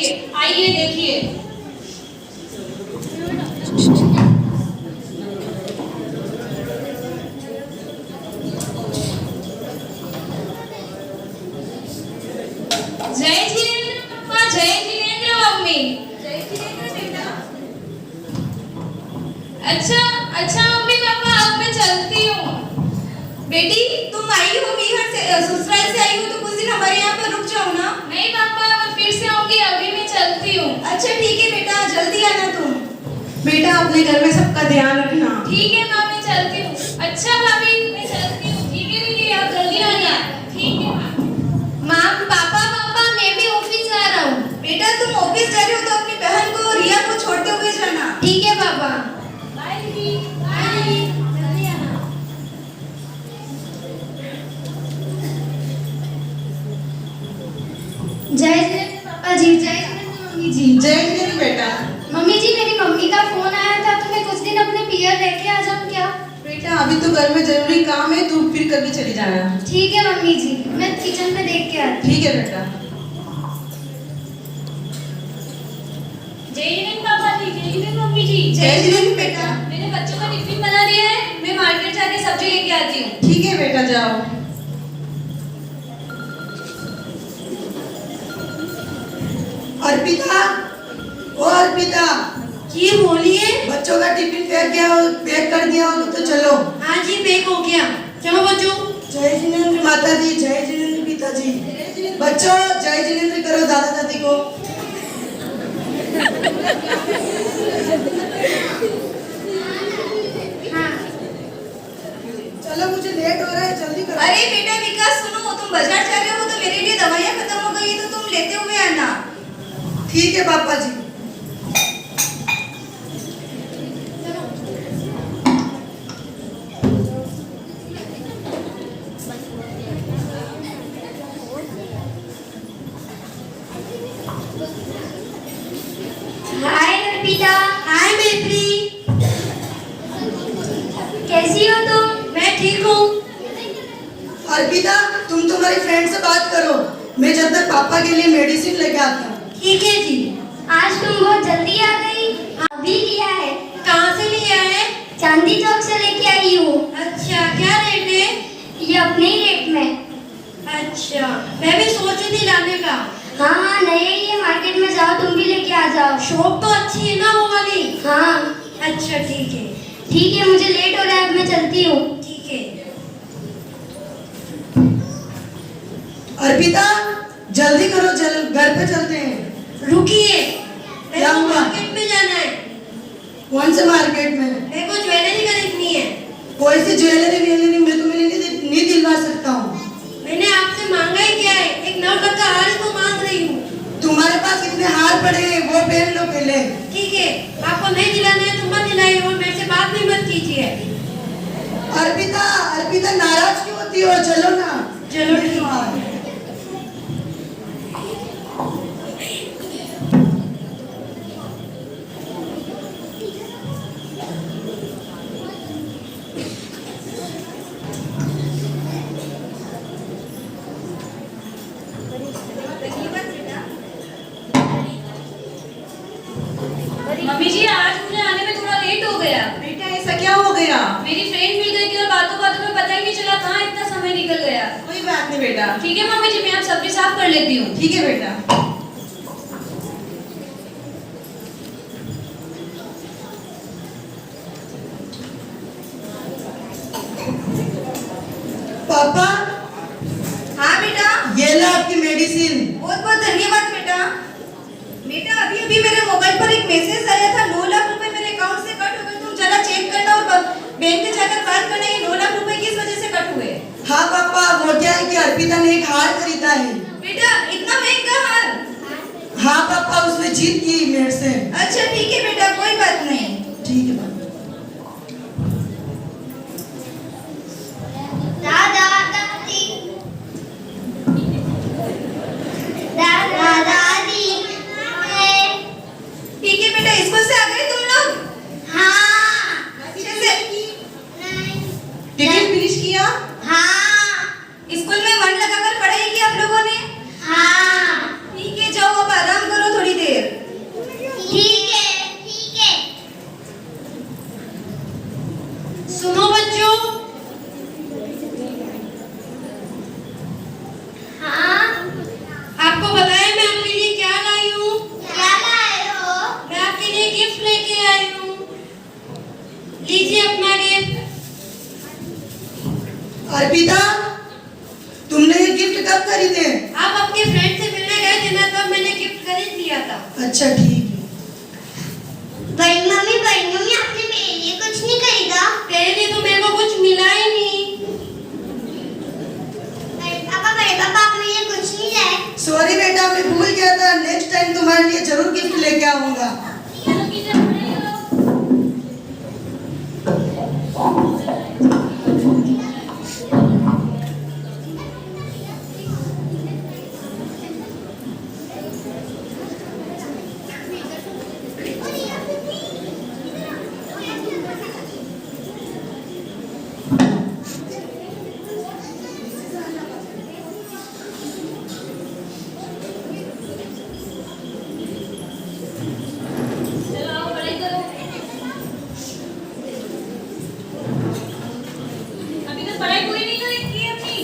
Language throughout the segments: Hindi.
देखिए, आइए देखिए। जय जिनेंद्र पापा, जय जिनेंद्र मम्मी। जय जिनेंद्र बेटा। अच्छा अच्छा मम्मी पापा, अब मैं चलती हूँ। बेटी तुम आई हो बिहार से, ससुराल से आई हो तो कुछ दिन हमारे यहाँ पर रुक जाओ ना। नहीं पापा, मैं फिर से आऊंगी, अभी मैं चलती हूँ। अच्छा ठीक है बेटा, जल्दी आना तुम। बेटा अपने घर में सबका ध्यान रखना। ठीक है माँ, मैं चलती हूँ। अच्छा भाभी, मैं चलती हूँ। ठीक है दीदी, आप जल्दी आना। ठीक है माँ। पापा मैं भी ऑफिस जा रहा हूँ। बेटा तुम ऑफिस जा रहे हो तो अपनी बहन को रिया को छोड़ते हुए जाना। ठीक है पापा। बाय दीदी। बाय। जल्दी आना। जय जिनेंद्र पापा जी, जय जिनेंद्र मम्मी जी। जय जिनेंद्र बेटा। मम्मी जी, मेरी मम्मी का फोन आया था तो मैं कुछ दिन अपने पियर रह के आ जाऊँ क्या? बेटा अभी तो घर में जरूरी काम है, तू फिर कभी चली जाना। ठीक है मम्मी जी, मैं किचन में देख के आती ठीक है बेटा। जय जिनेंद्र पापा जी, जय जिनेंद्र मम्मी जी। जय जिनेंद्र बेटा। मैंने बच्चों का टिफिन बना दिया है, मैं मार्केट जाके सब्जी लेके आती हूँ। ठीक है बेटा, जाओ। अर्पिता, ओ अर्पिता, जी बोलिए। बच्चों का टिफिन पैक कर दिया हो तो चलो। हाँ जी पैक हो गया, चलो बच्चों। जय जिनेंद्र माता जी, जय जिनेंद्र पिताजी। बच्चों जय जिनेंद्र करो दादा दादी को। चलो मुझे लेट हो रहा है, जल्दी करो। अरे बेटा विकास सुनो, तुम बाजार जा रहे हो तो मेरे लिए दवाइयाँ खत्म हो गई तो तुम लेते हुए आना। ठीक है पापा जी। हाय अर्पिता। हाय मैत्री, कैसी हो तुम? मैं ठीक हूँ। अर्पिता तुम तुम्हारी फ्रेंड से बात करो, मैं जब तक पापा के लिए मेडिसिन लेके आता हूँ। ठीक है जी। आज तुम बहुत जल्दी आ गई। अभी लिया है। कहाँ से लिया है? चांदी चौक से लेके आई हूँ। अच्छा क्या रेट है? ये अपने ही रेट में। अच्छा मैं भी सोच रही थी लाने का। हाँ हाँ, नए ही है, मार्केट में जाओ तुम भी लेके आ जाओ। शॉप तो अच्छी है ना वो वाली? हाँ अच्छा ठीक है। ठीक है, मुझे लेट हो रहा है, अब मैं चलती हूँ। ठीक है। अर्पिता जल्दी करो, घर पे चलते हैं। रुकिए, क्या मेरे को हुआ? मार्केट में जाना है। कौन से मार्केट में? मेरे को ज्वेलरी खरीदनी है। कोई सी ज्वेलरी मैं तुम्हें नहीं दिलवा सकता हूँ। मैंने आपसे मांगा ही क्या है, एक 9 लाख का हार ही तो मांग रही हूँ। तुम्हारे पास इतने हार पड़े हैं, वो पहन लो पहले। ठीक है, आपको नहीं दिलाना है तो मत दिलाइए और मेरे से बात भी मत कीजिए। अर्पिता नाराज क्यों होती हो? चलो ना। चलो ठीक है। मम्मी जी, आज मुझे आने में थोड़ा लेट हो गया। बेटा ऐसा क्या हो गया? मेरी फ्रेंड मिल गई थी और बातों बातों में पता ही नहीं चला कहाँ इतना समय निकल गया। कोई बात नहीं बेटा। ठीक है मम्मी जी, मैं आप सब्जी साफ कर लेती हूँ। ठीक है बेटा। पापा। हाँ बेटा। ये लो आपकी मेडिसिन। बहुत बहुत धन्यवाद बेटा। बेटा अभी अभी मेरे मोबाइल पर एक मैसेज आया था, 9 लाख रुपए मेरे अकाउंट से कट हो गए। तुम जरा चेक करना और बैंक में जाकर बात करना, ये 9 लाख रुपए किस वजह से कट हुए। हाँ पापा, वो क्या है कि अर्पिता ने एक हार खरीदा है। बेटा इतना महंगा हार? हाँ पापा, उसने जीत की मेरे से। अच्छा ठीक है बेटा, कोई बात नहीं। ठीक है पापा। दादा दादी, दादा दादी। ठीक है बेटा, स्कूल से आ गए तुम लोग? हाँ। अच्छे से टिफिन फिनिश किया? हाँ। स्कूल में मन लगाकर पढ़ाई की आप लोगों ने? हाँ। ठीक है, जाओ अब आराम करो थोड़ी देर। सॉरी बेटा, मैं भूल गया था। नेक्स्ट टाइम तुम्हारे लिए जरूर गिफ्ट लेके आऊंगा। चलो किचन में पढ़ाई करो। चलो आओ पढ़ाई करो। अभी तक पढ़ाई पूरी नहीं की अपनी।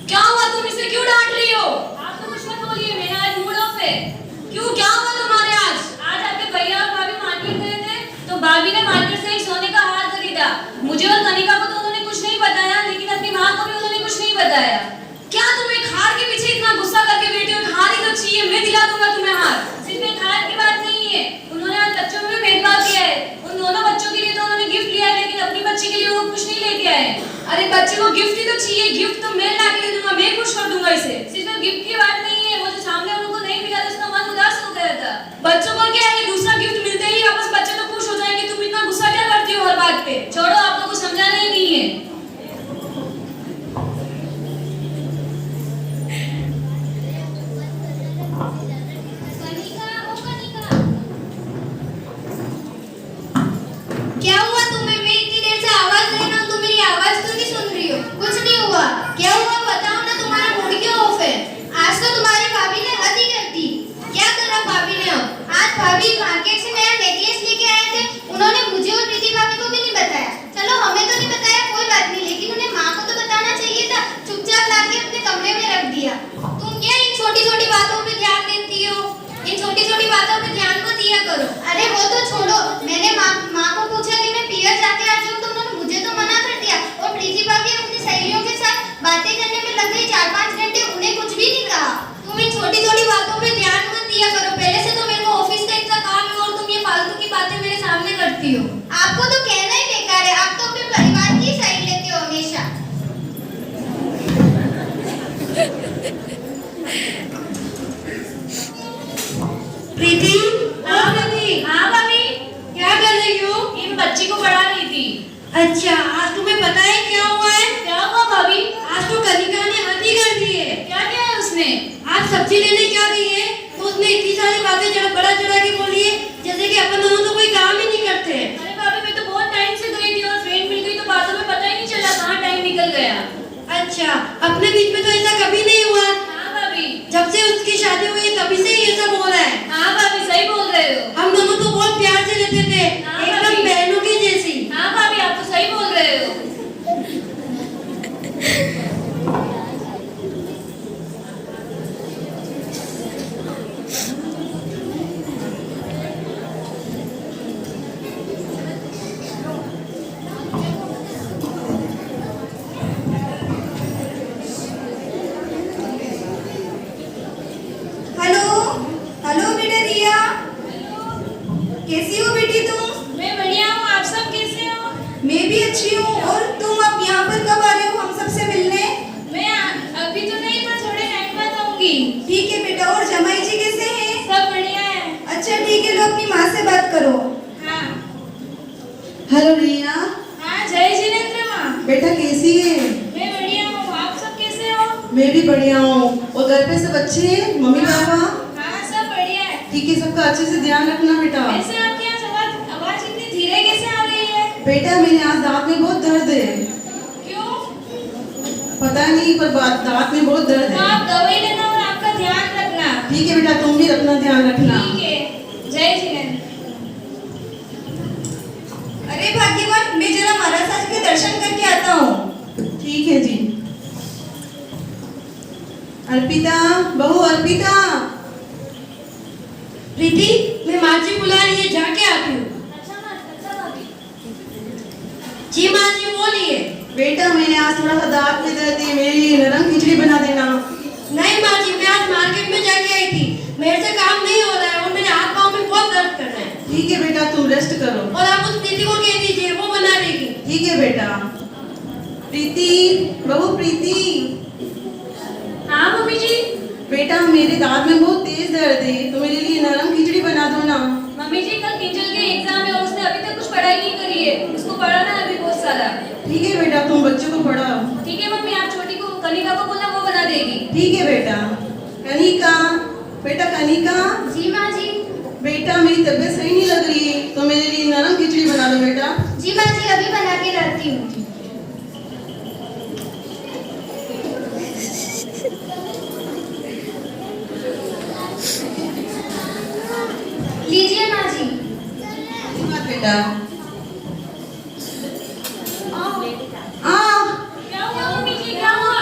क्या हुआ, तुम इसे क्यों डांट रही हो? आप तो कुछ मत बोलिए, मेरा आज मूड ऑफ है। क्यों, क्या हुआ तुम्हारे आज? आज आपके भैया और भाभी मार्केट गए थे, तो भाभी ने मार्केट से एक सोने का हार खरीदा। मुझे और कनिका को तो उन्होंने कुछ नहीं बताया, लेकिन अपनी माँ को भी उन्होंने कुछ नहीं बताया। क्या तुम एक हार के पीछे इतना गुस्सा करके बैठे हो? हार ही तो चाहिए, मैं दिला दूंगा तुम्हें हार। सिर्फ एक हार की बात नहीं है, उन्होंने आज बच्चों में भेदभाव किया है। उन दोनों बच्चों के लिए तो उन्होंने गिफ्ट लिया है, लेकिन अपनी बच्ची के लिए वो कुछ नहीं लेके आए। अरे बच्चे को गिफ्ट ही तो चाहिए, गिफ्ट तो मैं ला के दे दूंगा, मैं खुश कर दूंगा इसे। सिर्फ गिफ्ट की बात नहीं है, वो जो सामने उनको नहीं मिला तो उसका मन उदास हो गया था। बच्चों को क्या है, दूसरा गिफ्ट मिलते ही वापस बच्चे तो खुश हो जाएंगे। तुम इतना गुस्सा क्या करती हो हर बात पे? छोड़ो, आप लोगों को समझाना ही नहीं है। कनिका, ओ कनिका, क्या हुआ तुम्हें? मैं इतनी देर से आवाज दे रहा हूँ, तुम मेरी आवाज क्यों नहीं सुन रही हो? कुछ नहीं हुआ। क्या हुआ बताओ ना, तुम्हारा मूड क्यों ऑफ है? आज तो तुम्हारी भाभी ने हद ही कर दी। क्या करा भाभी ने अब? आज भाभी मार्केट से नया नेकलेस लेके आए थे, उन्होंने मुझे और प्रीति भाभी को भी नहीं बताया। चलो हमें तो नहीं बताया, कोई बात नहीं, लेकिन उन्हें माँ को तो बताना चाहिए था। चुपचाप लाके अपने कमरे में रख दिया। तुम क्या इन छोटी छोटी बातों पे ध्यान देती हो? इन छोटी छोटी बातों पे ध्यान मत दिया करो। अरे वो तो छोड़ो, मैंने माँ को पूछा कि मैं पियर जाके आ जाऊँ, तो उन्होंने मुझे तो मना कर दिया। और प्रीति भाभी अपनी सहेलियों के साथ बातें करने में लग गई 4-5 घंटे, उन्हें कुछ भी नहीं कहा। तुम इन छोटी छोटी बातों पे ध्यान मत दिया करो। पहले से तो मेरे को ऑफिस का इतना काम है और तुम ये फालतू की बातें मेरे सामने करती हो। आपको तो कहना ही बेकार है, आप तो अपने परिवार की साइड लेते हो हमेशा। प्रीति, हाँ प्रीति, हाँ भाभी, क्या कर रही हो? ये मैं बच्ची को पढ़ा रही थी। अच्छा, आज तुम्हें पता है क्या हुआ है? क्या हुआ भाभी? आज तो कनिका ने हद ही कर दी है। क्या किया है उसने? आज सब्जी लेने क्या गई है, तो उसने इतनी सारी बातें बड़ा चढ़ा के बोली है, जैसे कि अपन दोनों तो कोई काम ही नहीं करते। अरे भाभी, मैं तो बहुत टाइम से गई थी और फ्रेंड मिल गई, तो बातों में पता ही नहीं चला कहाँ टाइम निकल गया। अच्छा, अपने बीच में तो ऐसा कभी नहीं हुआ। हाँ भाभी। जब से उसकी शादी हुई तभी से ये सब हो रहा है। हाँ भाभी, सही बोल रहे हो। हम दोनों तो बहुत प्यार से रहते थे, हाँ, एकदम भाभी। बहनों की जैसी। हाँ भाभी, आप तो सही बोल रहे हो। हेलो हेलो बेटा रिया, कैसी हो बेटी तुम? मैं बढ़िया हूँ, आप सब कैसे हो? मैं भी अच्छी हूँ। और तुम अब यहाँ पर कब आ रहे हो हम सबसे मिलने? अभी तो नहीं, पर थोड़े टाइम बाद आऊंगी। ठीक है बेटा। और जमाई जी कैसे हैं? सब बढ़िया है। अच्छा ठीक है, लो अपनी माँ से बात करो। हाँ हेलो रिया, हाँ, जय जिनेंद्र माँ। बेटा कैसी है? मैं बढ़िया हूँ, आप सब कैसे हो? मैं भी बढ़िया हूँ। और घर पे सब अच्छे हैं? Mummy papa? हाँ सब बढ़िया है। ठीक है, सबका अच्छे से ध्यान रखना बेटा। वैसे आपके यहाँ आवाज इतनी धीरे कैसे आ रही है? बेटा मेरे आज दांत में बहुत दर्द है। क्यों? पता नहीं, पर दांत में बहुत दर्द तो है। आप दवाई लेना और आपका ध्यान रखना। ठीक है बेटा, तुम भी अपना ध्यान रखना। ठीक है, जय जिनेंद्र। अरे भाग्यवान, मैं जरा महाराज साहब के दर्शन करके आता हूँ। ठीक है जी। अर्पिता, बहू अर्पिता। प्रीति, मैं माँ जी बुला रही है, जाके आती हूँ। अच्छा भाभी। जी माँ जी बोलिए। बेटा मैंने आज थोड़ा सा दांत में दर्द है, मेरे लिए नरम खिचड़ी बना देना। नहीं माँ जी, मैं आज मार्केट में जाके आई थी, मेरे से काम नहीं हो रहा है और मेरे हाथ पाँव में बहुत दर्द कर रहा है। ठीक है बेटा, तुम रेस्ट करो। और आप उस प्रीति को कह दीजिए, वो बना देगी। ठीक है बेटा। प्रीति, बहू प्रीति। हाँ मम्मी बेटा मेरे दांत में बहुत तेज दर्द है, तो मेरे लिए नरम खिचड़ी बना दो ना। मम्मी जी कल किंजल के एग्जाम है और उसने अभी तक कुछ पढ़ाई नहीं करी है, उसको पढ़ाना है अभी बहुत सारा। ठीक है बेटा, तुम बच्चों को पढ़ाओ। ठीक है मम्मी, आप छोटी को कनिका को बोलना, वो बना देगी। ठीक है बेटा। कनिका, बेटा कनिका, जी माँ जी। बेटा मेरी तबीयत सही नहीं लग रही है, तो मेरे लिए नरम खिचड़ी बना दो बेटा। जी माँ जी, अभी बना के लाती हूँ। लीजिए माँ जी। बेटा क्या हुआ मम्मी जी, क्या हुआ?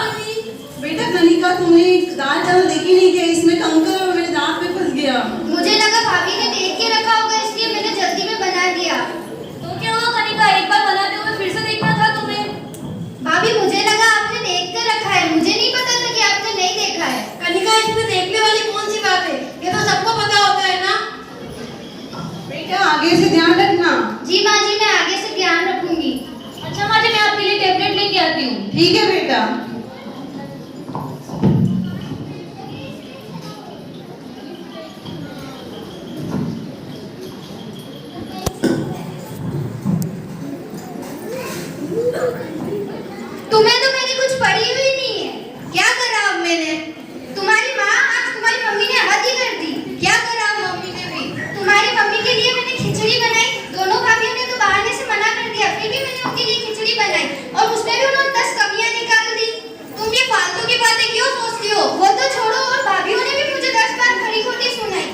बेटा कनिका, तुमने दाल चावल देखी नहीं क्या? इसमें कंकर और मेरे दांत में फंस गया। मुझे लगा भाभी ने देख के रखा होगा, इसलिए मैंने जल्दी में बना दिया। तो क्या हुआ कनिका, एक बार बनाते हुए फिर से देखना था तुम्हें। भाभी मुझे लगा आपने देख कर रखा है, मुझे नहीं पता था कि आपने नहीं देखा है। कनिका, इसमें देखने वाली कौन सी बात है? ये तो सबको पता होता है ना। बेटा आगे से ध्यान रखना। जी माँ जी, मैं आगे से ध्यान रखूंगी। अच्छा माँ जी, मैं आपके लिए टेबलेट लेके आती हूँ। ठीक है बेटा। तुम्हें तो मैंने कुछ पढ़ी हुई नहीं है। क्या करा अब मैंने? तुम्हारी माँ आज तुम्हारी मम्मी ने हद ही कर दी। क्या करा अब मम्मी ने भी? तुम्हारी मम्मी के लिए मैंने खिचड़ी बनाई, दोनों भाभियों ने तो बहाने से मना कर दिया, फिर भी मैंने उनके लिए खिचड़ी बनाई और उसमें भी उन्होंने 10 कमियां निकाल दी। तुम ये फालतू की बातें क्यों सोचती हो? वो तो छोड़ो, और भाभियों ने भी मुझे 10 बार खरी खोटी सुनाई।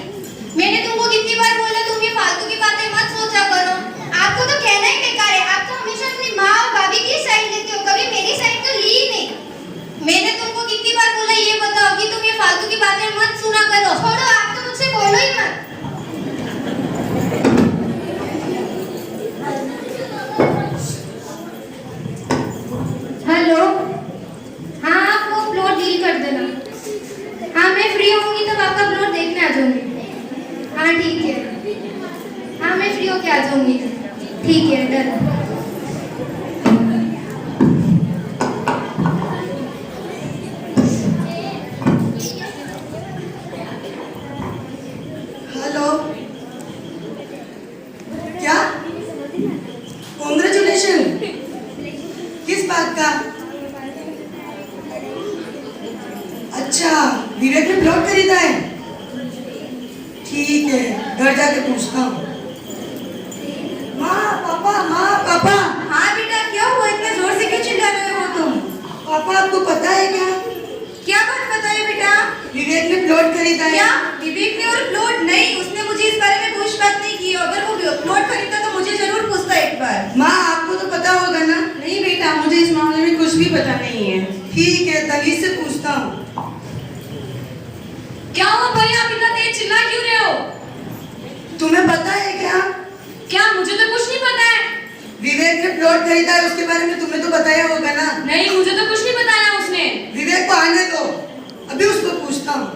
मैंने तुमको कितनी बार बोला तुम ये फालतू की बातें मत सोचा करो। आपको तो कहना ही बेकार है। आप तो हमेशा अपनी माँ और भाभी की साइड लेते हो, कभी मेरी साइड तो ली ही नहीं। मैंने तुमको कितनी बार बोला ये बताओ कि तुम ये फालतू की बातें मत सुना करो। छोड़ो, आप तो मुझसे बोलो ही मत। हेलो, हाँ आप वो प्लॉट डील कर देना। हाँ मैं फ्री होंगी तब आपका प्लॉट देखने आ जाऊंगी। हाँ ठीक है, हाँ मैं फ्री होके आ जाऊंगी। ठीक है, डन। हेलो, क्या? कॉन्ग्रेचुलेशन। किस बात का? अच्छा, विवेक ने प्लॉट खरीदा है। ठीक है, घर जाके पूछता हूँ। माँ पापा, माँ पापा। हाँ बेटा, क्या हुआ? इतने जोर से क्यों चिल्ला रहे हो तुम? पापा आपको पता है क्या? क्या बात पता है बेटा? विवेक ने प्लॉट खरीदा है। क्या विवेक ने? और प्लॉट? नहीं, उसने मुझे इस बारे में कुछ बात नहीं की। अगर वो प्लॉट खरीदता तो मुझे जरूर पूछता एक बार। माँ आपको तो पता होगा ना? नहीं बेटा, मुझे इस मामले में कुछ भी पता नहीं है। ठीक है, तभी से पूछता हूँ। क्या हुआ भैया, आप इतना तेज चिल्ला क्यों रहे हो? तुम्हें पता है क्या? क्या? मुझे तो कुछ नहीं पता है। विवेक ने प्लॉट खरीदा है, उसके बारे में तुम्हें तो बताया होगा ना? नहीं, मुझे तो कुछ नहीं बताया उसने। विवेक को आने दो, अभी उसको पूछता हूँ।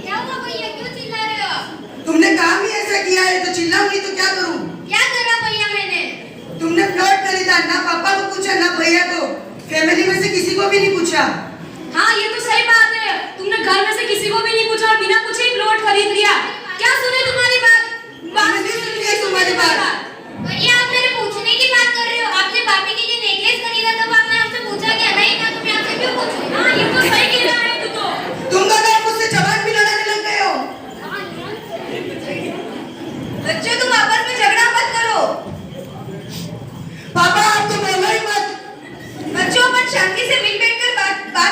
क्या हुआ भैया, क्यों चिल्ला रहे हो? तुमने काम ही ऐसा किया है तो चिल्लाऊंगी तो क्या करूँ? क्या करा भैया मैंने? तुमने प्लॉट खरीदा, ना पापा को पूछा ना भैया को, फैमिली में से किसी को भी नहीं पूछा। हाँ ये तो सही बात है, तुमने घर में से किसी को भी नहीं पूछा और बिना पूछे ही प्लॉट खरीद लिया। क्या सुने तुम्हारी बात? मैंने नहीं सुनी तुम्हारी बात। भैया आप मेरे पूछने की बात कर रहे हो? आपने भाभी के लिए नेकलेस खरीदा तब आपने हमसे पूछा क्या? नहीं ना, तो मैं आपसे क्यों पूछूं? हाँ ये तो सही कह रहा है तू तो। तुम दोनों मुझसे जवान भी लड़ाने लग गए हो। बच्चों तुम आपस में झगड़ा मत करो। पापा आप तो बोलो ही मत। बच्चों अपन शांति से मिल बैठ कर बात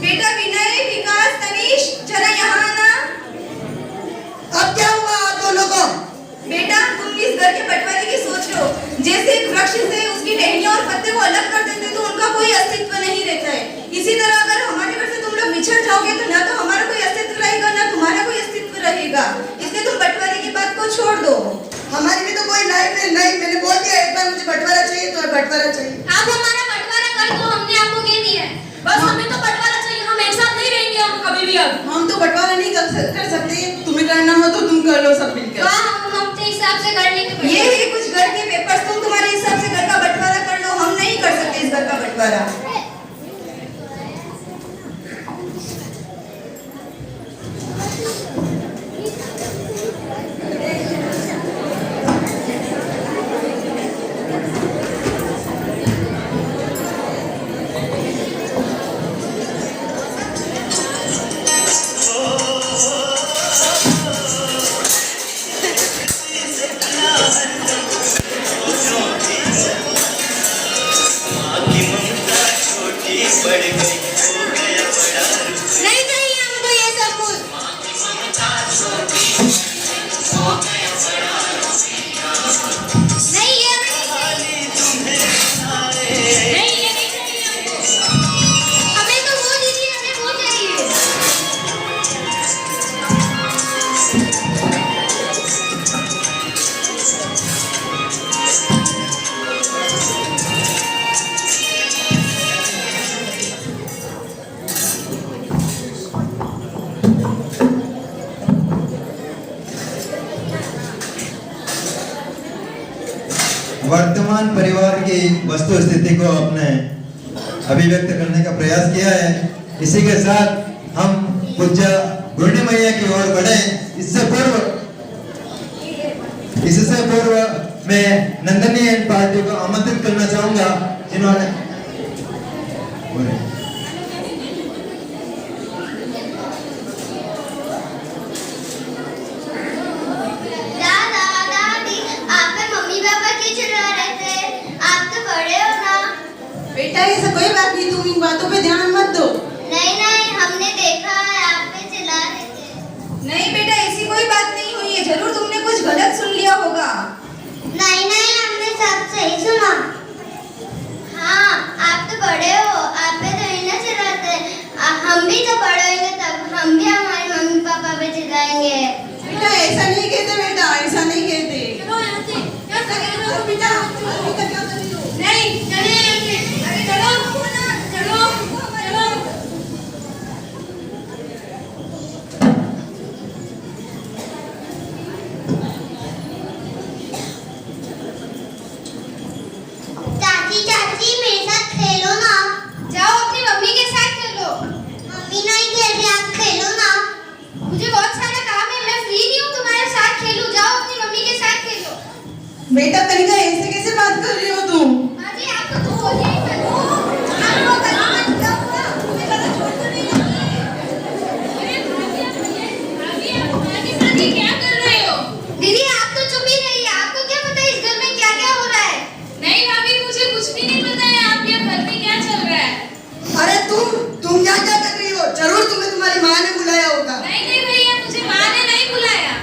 बेटा विनय, विकास, तनीश, जरा यहाँ आना। अब क्या हुआ आप दोनों को? बेटा तुम इस घर के बंटवारे की सोच रहे हो। जैसे एक वृक्ष से उसकी टहनियां और पत्ते को अलग कर देते तो उनका कोई अस्तित्व नहीं रहता है, इसी तरह अगर हमारे घर से तुम लोग बिछड़ जाओगे तो ना तो हमारा कोई अस्तित्व रहेगा ना तुम्हारा कोई अस्तित्व रहेगा। इसलिए तुम बंटवारे की बात को छोड़ दो। हमारी भी तो कोई लाइफ है नहीं। मैंने बोल दिया एक बार मुझे बंटवारा चाहिए तो बंटवारा चाहिए। आप हमारा बंटवारा कर दो, हमने आपको कह दिया है। बस हमें तो बंटवारा चाहिए, हम एक साथ नहीं रहेंगे हम कभी भी। अब हम तो बंटवारा नहीं कर सकते। तुम्हें करना हो तो तुम कर लो सब मिलकर। हाँ, हम अपने हिसाब से कर लेंगे। ये है कुछ घर के पेपर्स, तुम तुम्हारे हिसाब से घर का बंटवारा कर लो, हम नहीं कर सकते इस घर का बंटवारा। नहीं चाहिए हमको ये सब कुछ। नहीं, ये हमें नहीं चाहिए। नहीं, ये नहीं चाहिए हमको। हमें तो वो दीजिए, हमें वो चाहिए। वर्तमान परिवार की वस्तु स्थिति को आपने अभिव्यक्त करने का प्रयास किया है। इसी के साथ हम पूज्य गुरनी मैया की ओर बढ़े। इससे पूर्व मैं नंदनी एंड पार्टी को आमंत्रित करना चाहूंगा जिन्होंने दादा दादी, आप पे मम्मी पापा क्यों चिल्ला रहे थे? आप तो बड़े हो ना। बेटा ऐसा कोई बात नहीं, तुम इन बातों पे ध्यान मत दो। नहीं नहीं, हमने देखा है आप पे चिल्ला रहे थे। नहीं बेटा ऐसी कोई बात नहीं हुई है, जरूर तुमने कुछ गलत सुन लिया होगा। नहीं नहीं, हमने सब सही सुना। हाँ, आप तो बड़े हो, आप पे तो ही ना चिल्लाते। हम भी तो बड़े होंगे तब हम भी हमारे मम्मी पापा पे चिल्लाएंगे। बेटा ऐसा नहीं कहते, बेटा ऐसा नहीं कहते। चलो यहाँ से, यहाँ से चलो। बेटा बेटा क्या कर रही हो? नहीं, चलिए यहाँ से। अरे चलो, चलो, चलो। चाची चाची, मेरे साथ खेलो ना। जाओ अपनी मम्मी के साथ खेलो। मम्मी नहीं खेल रही, आप खेलो ना। मुझे बहुत सारा काम है, मैं फ्री नहीं हूँ तुम्हारे साथ खेलूं। जाओ अपनी मम्मी के साथ खेलो। बेटा कनिका ऐसे कैसे बात कर रही हो तुम? माजी, आपको तो बोलिए ही मत। भाभी क्या कर रहे हो? दीदी आप तो चुप ही रहिए, आपको क्या पता है इस घर में क्या क्या हो रहा है? नहीं भाभी, मुझे कुछ भी नहीं पता है आप ये घर में क्या चल रहा है। अरे तुम क्या क्या कर रही हो? जरूर तुम्हें तुम्हारी माँ ने बुलाया होगा। नहीं नहीं भैया, मुझे माँ ने नहीं बुलाया।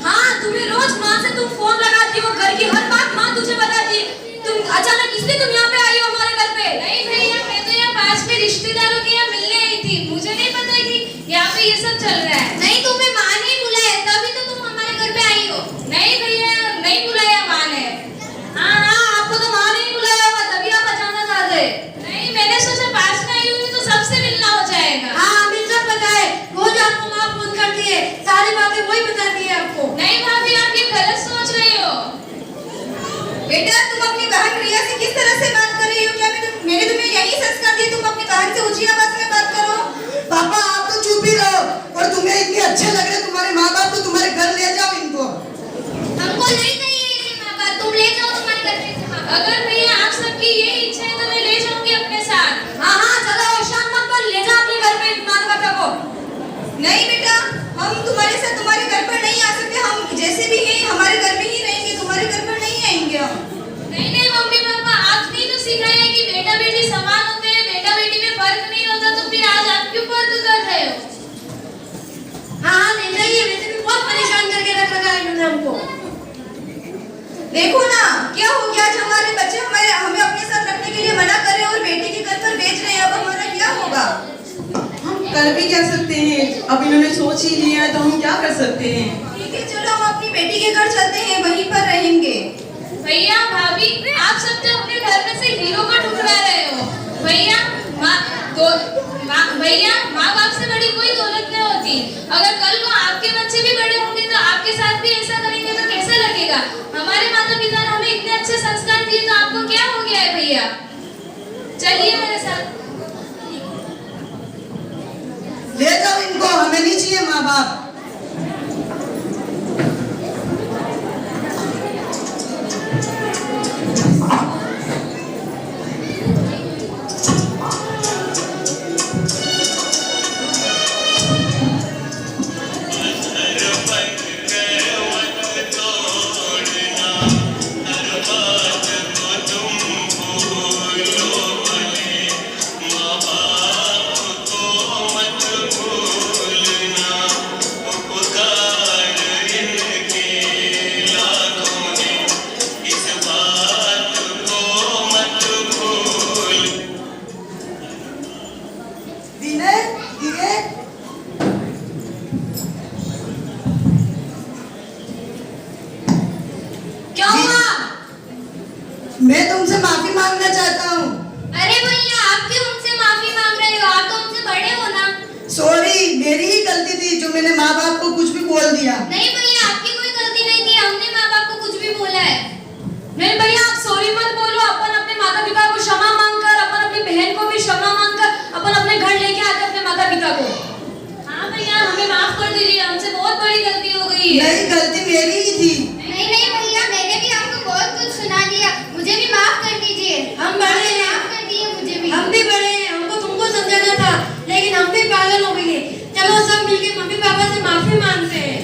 हाँ, तुम्हें रोज माँ से तुम फोन लगाती हो, घर की हर बात माँ तुझे बताती। तुम अचानक इसलिए तुम यहाँ पे आई हो हमारे घर पे? नहीं भैया, मैं तो यहाँ पास में रिश्तेदारों के यहाँ मिलने आई थी, मुझे नहीं पता कि यहाँ पे ये सब चल रहा है। नहीं, तुम्हें माँ ने बुलाया तभी तो तुम हमारे घर पे आई हो। नहीं भैया, नहीं बुलाया माँ ने। हाँ हाँ, आपको तो माँ ने ही बुलाया होगा तभी आप अचानक आ गए। नहीं, मैंने सोचा पास में आई हुई तो सबसे मिलना हो जाएगा। हाँ, हमें सब पता है। रोज आपको माँ फोन करती है, सारी बातें वही बताती है आपको। नहीं भाभी, आप ये गलत सोच रही हो। बेटा तुम अपनी बहन रिया से किस तरह से बात कर रही हो? क्या मैंने तुम्हें यही संस्कार दिए तुम अपनी बहन से ऊंची आवाज में बात करो? पापा आप तो चुप ही रहो। और तुम्हें इतने अच्छे लग रहे तुम्हारे माँ बाप, तो तुम्हारे घर ले जाओ इनको। हमको नहीं चाहिए ये माँ बाप, तुम ले जाओ तुम्हारे घर पे। अगर भैया आप सबकी ये इच्छा है तो मैं ले जाऊंगी अपने साथ। हाँ हाँ चलो, शान मत पर ले जाओ अपने घर पे मान बाबा को। नहीं बेटा, हम तुम्हारे साथ तुम्हारे घर पर नहीं आ सकते। हम जैसे भी हैं हमारे घर में ही रहेंगे, तुम्हारे घर पर नहीं आएंगे हम। नहीं नहीं मम्मी पापा, आपने तो सिखाया है कि बेटा बेटी समान होते हैं, बेटा बेटी में फर्क नहीं होता, तो फिर आज आप क्यों कर देखो ना क्या हो गया, जो हमारे बच्चे हमें अपने साथ रखने के लिए मना कर रहे हैं और बेटी के घर पर बेच रहे हैं, अब हमारा क्या होगा? हम कर भी क्या सकते हैं, अब इन्होंने सोच ही लिया है तो हम क्या कर सकते हैं। ठीक है, चलो हम अपनी बेटी के घर चलते हैं, वहीं पर रहेंगे। भैया भाभी, आप सब तो अपने घर में से हीरो को ठुकरा रहे हो। भैया माँ बाप से बड़ी कोई दौलत नहीं होती। अगर कल को आपके बच्चे भी बड़े होंगे तो आपके साथ भी ऐसा करेंगे तो कैसा लगेगा? हमारे माता पिता ने हमें इतने अच्छे संस्कार दिए तो आपको क्या हो गया है भैया? चलिए मेरे साथ। ले जाओ इनको, हमें नहीं चाहिए माँ बाप। क्या हुआ? मैं तुमसे माफी मांगना चाहता हूँ। अरे भैया, आप क्यों उनसे माफी मांग रहे हो? आप तो उनसे बड़े हो ना। सॉरी, मेरी ही गलती थी जो मैंने माँ बाप को कुछ भी बोल दिया। नहीं भैया, आपकी कोई गलती नहीं थी, हमने माँ बाप को कुछ भी बोला है। नहीं भैया, आप सॉरी मत बोलो। अपन अपने माता पिता को क्षमा मांगकर, अपन अपनी बहन को भी क्षमा मांगकर अपन अपने घर लेके आते अपने माता पिता को। हाँ भैया, हमें माफ कर दीजिए, हमसे बहुत बड़ी गलती हो गई है। नहीं, गलती मेरी ही थी। नहीं नहीं भैया, मैंने भी आपको बहुत कुछ सुना दिया, मुझे भी माफ कर दीजिए। हम बड़े हैं, माफ कर दिए मुझे भी। हम भी बड़े हैं, हमको तुमको समझाना था, लेकिन हम भी पागल हो गए। चलो सब मिलके मम्मी पापा से माफी मांगते हैं।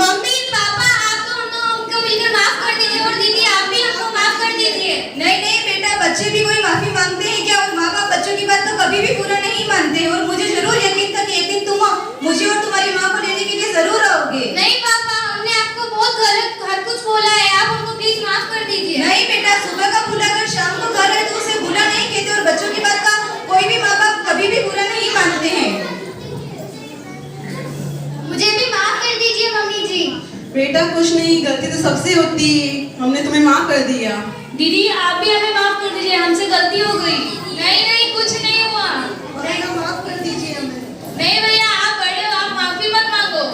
मम्मी पापा, आप तो हमको मिलकर माफ कर दीजिए, और दीदी आप भी हमको माफ कर दीजिए। नहीं नहीं बेटा, बच्चे भी कोई माफी मांगते हैं क्या? और माँ बाप बच्चों की बात तो कभी भी पूरा नहीं मानते। और मुझे जरूर यकीन था कि एक दिन तुम मुझे और तुम्हारी माँ को लेने के लिए जरूर आओगे। नहीं पापा, हमने आपको बहुत गलत हर कुछ बोला है, आप हमको प्लीज माफ कर दीजिए। नहीं बेटा, सुबह का भूला अगर शाम को घर है तो उसे भूला नहीं कहते, और बच्चों की बात का कोई भी माँ बाप कभी भी बुरा नहीं मानते हैं। मुझे भी माफ कर दीजिए मम्मी जी। बेटा कुछ नहीं, गलती तो सबसे होती है, हमने तुम्हें माफ कर दिया। दीदी, आप भी हमें माफ कर दीजिए, हमसे गलती हो गई। नहीं नहीं, कुछ नहीं हुआ। बेटा माफ कर दीजिए हमें। नहीं भैया, आप बड़े हो, आप माफी मत मांगो।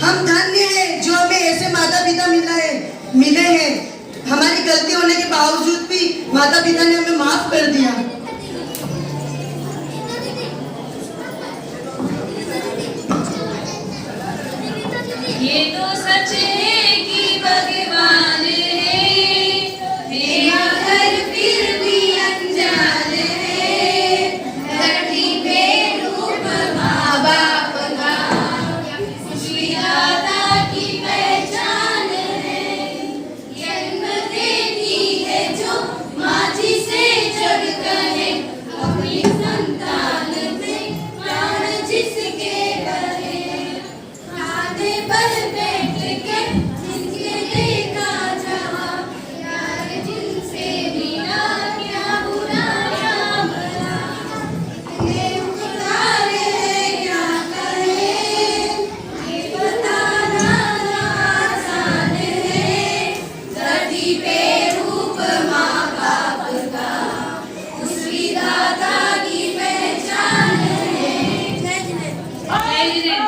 हम धन्य हैं जो हमें ऐसे माता पिता मिले हैं। हमारी गलती होने के बावजूद भी माता पिता ने हमें माफ कर दिया। ये तो सच है कि भगवान है, मेरा घर फिर भी अनजान है। धरती पे रूप माँ बाप का, विधाता की पहचान है। जन्म देती है जो माँ जिसे जग कहे, अपनी संतान में प्राण जिसके बहे। आधे पर बैठ के जिनके देखा जहाँ, यार जिनसे बिना क्या बुरा क्या भला। ये पुकारे क्या कहे, ये बताना आसान है। धरती पे रूप माँ बाप का, उस विधाता की पहचान है। जय जिनेंद्र।